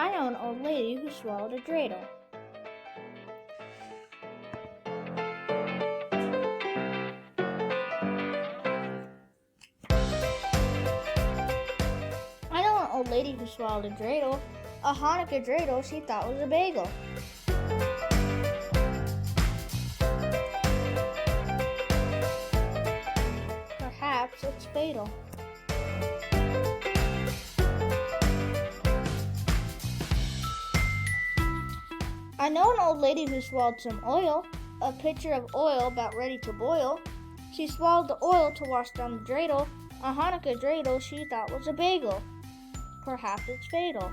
I know an old lady who swallowed a dreidel. I know an old lady who swallowed a dreidel. A Hanukkah dreidel she thought was a bagel. Perhaps it's fatal. I know an old lady who swallowed some oil, a pitcher of oil about ready to boil. She swallowed the oil to wash down the dreidel. A Hanukkah dreidel she thought was a bagel. Perhaps it's fatal.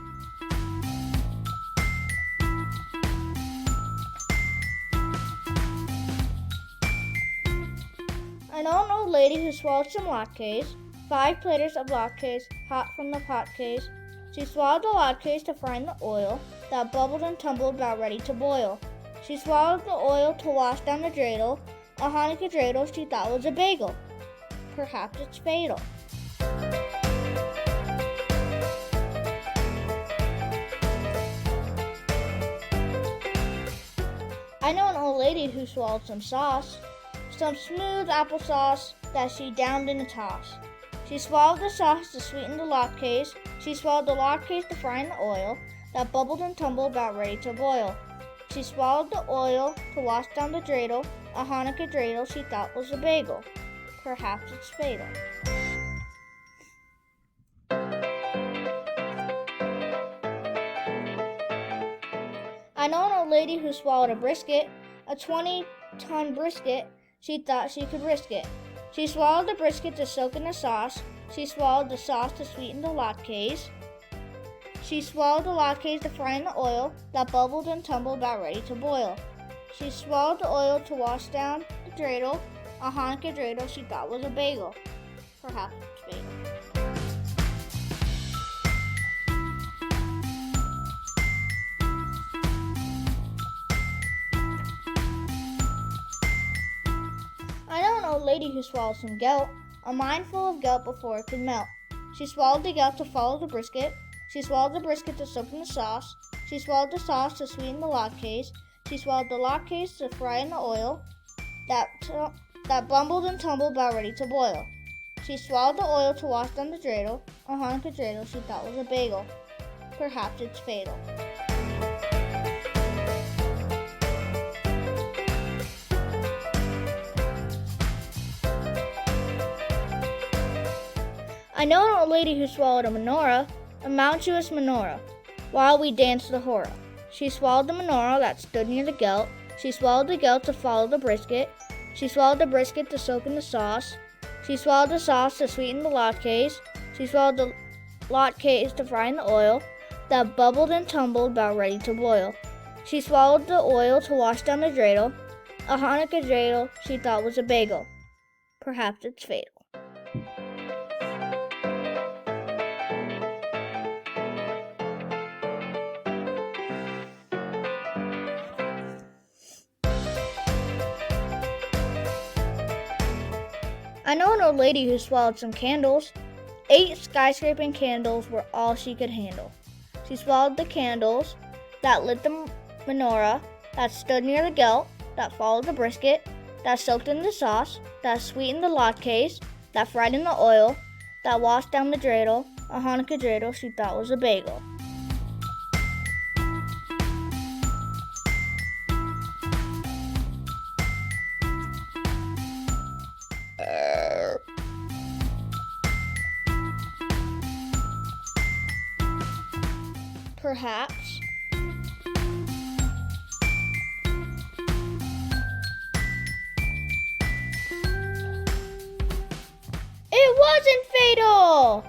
I know an old lady who swallowed some latkes, 5 platters of latkes hot from the pot case. She swallowed the latkes to fry in the oil that bubbled and tumbled about ready to boil. She swallowed the oil to wash down the dreidel. A Hanukkah dreidel she thought was a bagel. Perhaps it's fatal. I know an old lady who swallowed some sauce, some smooth applesauce that she downed in a toss. She swallowed the sauce to sweeten the latkes. She swallowed the latkes to fry in the oil that bubbled and tumbled about ready to boil. She swallowed the oil to wash down the dreidel. A Hanukkah dreidel she thought was a bagel. Perhaps it's fatal. I know an old lady who swallowed a brisket, a 20-ton brisket. She thought she could risk it. She swallowed the brisket to soak in the sauce. She swallowed the sauce to sweeten the latkes. She swallowed the latkes to fry in the oil that bubbled and tumbled about ready to boil. She swallowed the oil to wash down the dreidel. A Hanukkah dreidel she thought was a bagel. Perhaps it's fatal. I know an old lady who swallowed some gelt, a mine full of gelt before it could melt. She swallowed the gelt to follow the brisket. She swallowed the brisket to soak in the sauce. She swallowed the sauce to sweeten the latkes. She swallowed the latkes to fry in the oil that bumbled and tumbled about ready to boil. She swallowed the oil to wash down the dreidel. A Hanukkah dreidel she thought was a bagel. Perhaps it's fatal. I know an old lady who swallowed a menorah, a mountainous menorah, while we danced the hora. She swallowed the menorah that stood near the gelt. She swallowed the gelt to follow the brisket. She swallowed the brisket to soak in the sauce. She swallowed the sauce to sweeten the latkes. She swallowed the latkes to fry in the oil that bubbled and tumbled about ready to boil. She swallowed the oil to wash down the dreidel. A Hanukkah dreidel she thought was a bagel. Perhaps it's fatal. I know an old lady who swallowed some candles. 8 skyscraping candles were all she could handle. She swallowed the candles that lit the menorah, that stood near the gelt, that followed the brisket, that soaked in the sauce, that sweetened the latkes, that fried in the oil, that washed down the dreidel. A Hanukkah dreidel she thought was a bagel. Perhaps. It wasn't fatal!